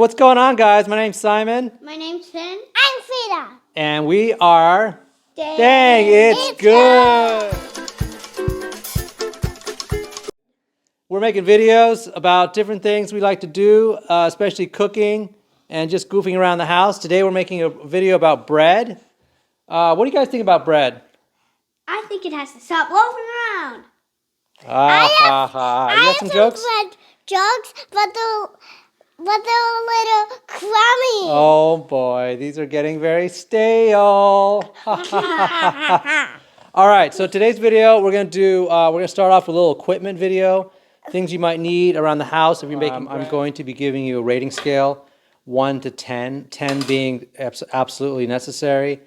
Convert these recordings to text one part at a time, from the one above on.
What's going on, guys? My name's Simon. My name's Finn. I'm Frida. And we are... Dang, it's good! We're making videos about different things we like to do, especially cooking and just goofing around the house. Today we're making a video about bread. What do you guys think about bread? I think it has to stop loafing around. You got some jokes? Bread jokes, but they're a little crummy. Oh boy, these are getting very stale. All right, so today's video we're gonna start off with a little equipment video, things you might need around the house if you're making. I'm going to be giving you a rating scale, 1 to 10, 10 being absolutely necessary,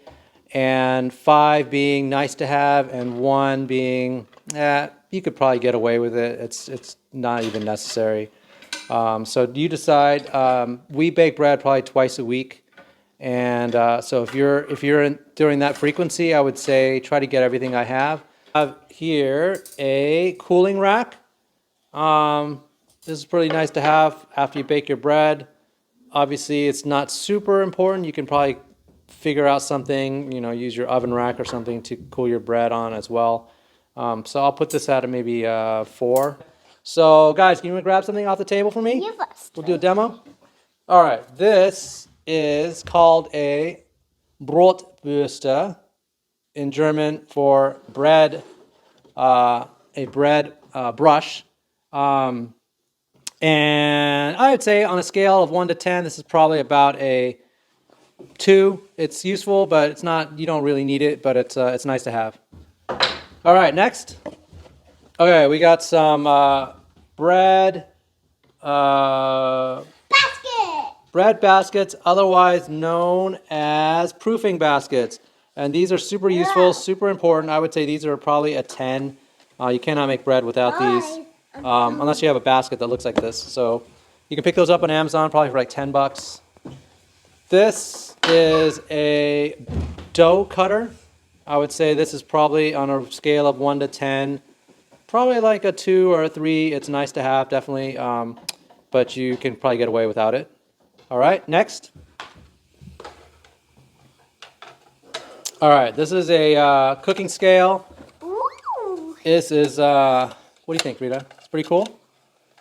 and 5 being nice to have, and 1 being you could probably get away with it. It's not even necessary. So you decide. We bake bread probably twice a week, and so if you're during that frequency, I would say try to get everything I have. I have here a cooling rack. This is pretty nice to have after you bake your bread. Obviously, it's not super important. You can probably figure out something, use your oven rack or something to cool your bread on as well. So I'll put this at maybe 4. So, guys, can you grab something off the table for me? You first. We'll do a demo. All right, this is called a Brotbürste in German for bread, a bread brush. And I would say on a scale of 1 to 10, this is probably about a 2. It's useful, but it's not. You don't really need it, but it's nice to have. All right, next. Okay, we got some bread baskets, otherwise known as proofing baskets. And these are super useful, super important. I would say these are probably a 10. You cannot make bread without these, unless you have a basket that looks like this. So you can pick those up on Amazon probably for like 10 bucks. This is a dough cutter. I would say this is probably on a scale of 1 to 10. Probably like a 2 or a 3. It's nice to have, definitely, but you can probably get away without it. All right, next. All right, this is a cooking scale. Ooh. This is, what do you think, Rita? It's pretty cool?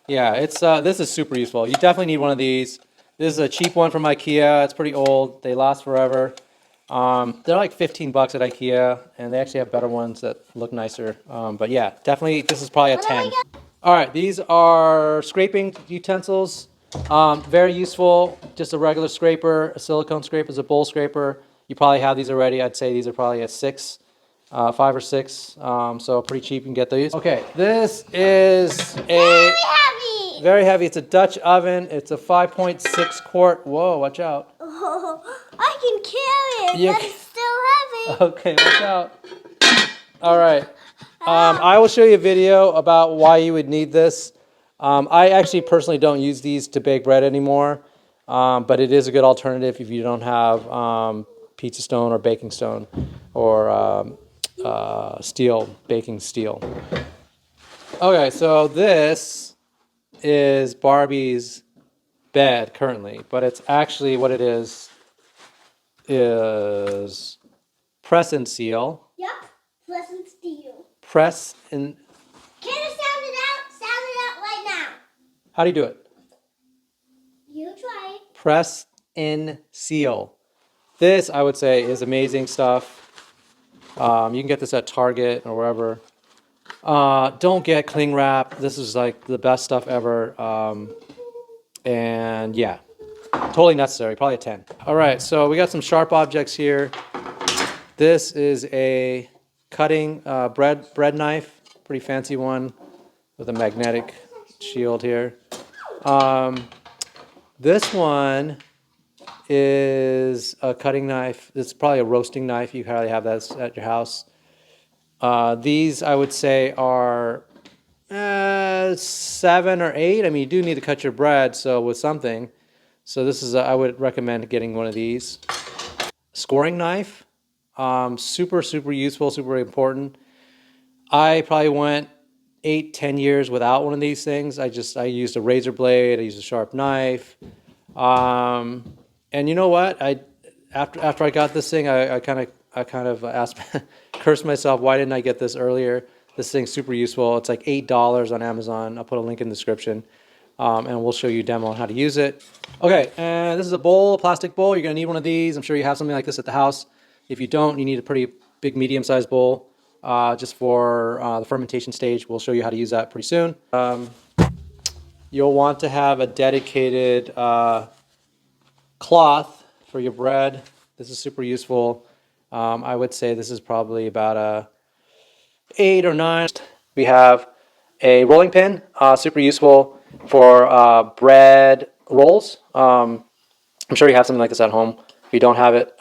Yeah, this is super useful. You definitely need one of these. This is a cheap one from IKEA. It's pretty old. They last forever. They're like 15 bucks at IKEA, and they actually have better ones that look nicer. But yeah, definitely this is probably a 10. All right, these are scraping utensils. Very useful. Just a regular scraper, a silicone scraper is a bowl scraper. You probably have these already. I'd say these are probably a 6, 5 or 6. So pretty cheap. You can get these. Okay, this is a very heavy. It's a Dutch oven. It's a 5.6 quart. Whoa, watch out. Oh, I can carry it, but it's still heavy. Okay, watch out. All right. I will show you a video about why you would need this. I actually personally don't use these to bake bread anymore, but it is a good alternative if you don't have pizza stone or baking stone or baking steel. Okay, so this is Barbie's bed currently, but it's actually what it is press and seal. Yep, press and seal. Press and... Can you sound it out? Sound it out right now. How do you do it? You try it. Press and seal. This, I would say, is amazing stuff. You can get this at Target or wherever. Don't get cling wrap. This is like the best stuff ever. And yeah, totally necessary. Probably a 10. All right, so we got some sharp objects here. This is a cutting bread knife. Pretty fancy one with a magnetic shield here. This one is a cutting knife. This is probably a roasting knife. You probably have that at your house. These, I would say, are 7 or 8. I mean, you do need to cut your bread, so with something. So this is, I would recommend getting one of these. Scoring knife, super, super useful, super important. I probably went 8, 10 years without one of these things. I used a razor blade, I used a sharp knife. And you know what? After I got this thing, I kind of asked, cursed myself, why didn't I get this earlier? This thing's super useful. It's like $8 on Amazon. I'll put a link in the description, and we'll show you a demo on how to use it. Okay, and this is a bowl, a plastic bowl. You're gonna need one of these. I'm sure you have something like this at the house. If you don't, you need a pretty big, medium-sized bowl, just for the fermentation stage. We'll show you how to use that pretty soon. You'll want to have a dedicated cloth for your bread. This is super useful. I would say this is probably about a 8 or 9. We have a rolling pin, super useful for bread rolls. I'm sure you have something like this at home. If you don't have it,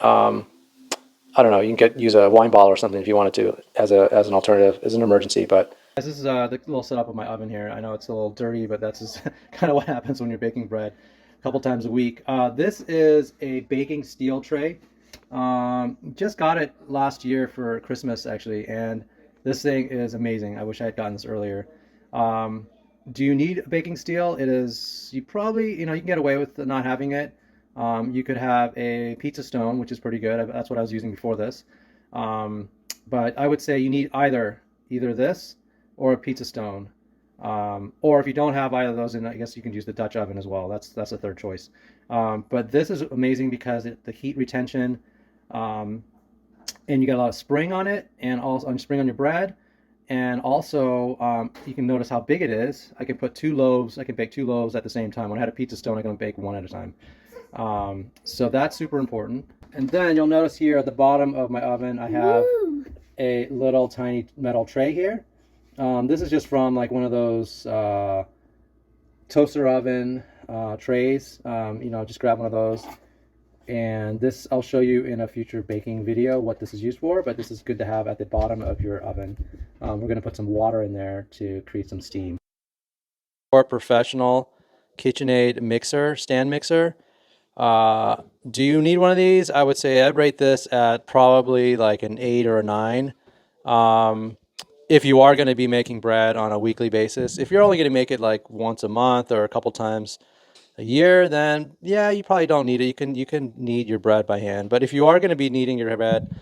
I don't know, you can use a wine bottle or something if you wanted to as an alternative, as an emergency. But this is the little setup of my oven here. I know it's a little dirty, but that's just kind of what happens when you're baking bread a couple times a week. This is a baking steel tray. Just got it last year for Christmas, actually, and this thing is amazing. I wish I had gotten this earlier. Do you need a baking steel? It is, you probably, you can get away with not having it. You could have a pizza stone, which is pretty good. That's what I was using before this. But I would say you need either this or a pizza stone. Or if you don't have either of those, then I guess you can use the Dutch oven as well. That's a third choice. But this is amazing because the heat retention, and you got a lot of spring on it, and also spring on your bread. And also, you can notice how big it is. I can put 2 loaves. I can bake 2 loaves at the same time. When I had a pizza stone, I can bake one at a time. So that's super important. And then you'll notice here at the bottom of my oven, I have a little tiny metal tray here. This is just from like one of those toaster oven trays. Just grab one of those. And this, I'll show you in a future baking video what this is used for, but this is good to have at the bottom of your oven. We're going to put some water in there to create some steam. For professional KitchenAid mixer, stand mixer. Do you need one of these? I would say I'd rate this at probably like an 8 or a 9. If you are going to be making bread on a weekly basis. If you're only going to make it like once a month or a couple times a year, then yeah, you probably don't need it. You can knead your bread by hand. But if you are going to be kneading your bread,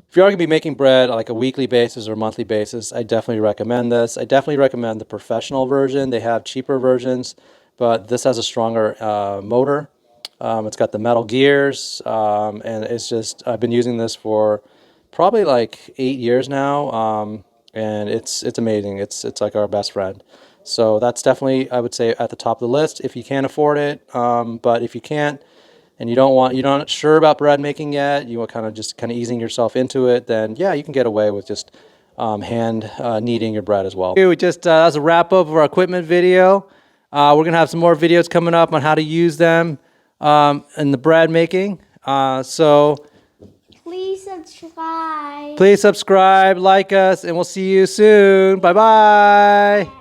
if you are going to be making bread on like a weekly basis or monthly basis, I definitely recommend this. I definitely recommend the professional version. They have cheaper versions, but this has a stronger motor. It's got the metal gears, and it's just, I've been using this for probably like 8 years now, and it's amazing. It's like our best friend. So that's definitely, I would say, at the top of the list if you can afford it. But if you can't, and you're not sure about bread making yet, you want kind of easing yourself into it, then yeah, you can get away with just hand kneading your bread as well. We just that was a wrap up of our equipment video. We're gonna have some more videos coming up on how to use them in the bread making. So please subscribe, like us, and we'll see you soon. Bye bye.